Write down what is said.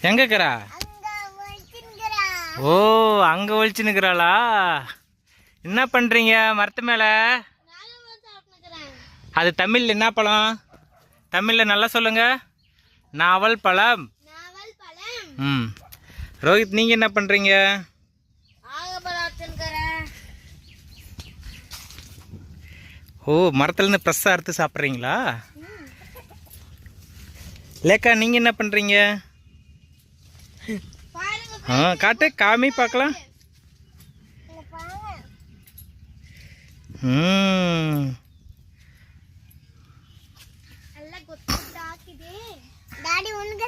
எங்க இருக்கிறா? ஓ, அங்க ஒழிச்சு நிக்கிறாளா? என்ன பண்றீங்க மரத்து மேல? அது தமிழ்ல என்ன பழம்? தமிழ்ல நல்லா சொல்லுங்க. நாவல் பழம். ம். ரோஹித், நீங்க என்ன பண்றீங்க? ஓ, மரத்துல இருந்து ஃப்ரெஷ்ஷா அறுத்து சாப்பிட்றீங்களா? லேக்கா, நீங்க என்ன பண்றீங்க? காட்டு, காமி பார்க்கலாம். டாடி உனக்கு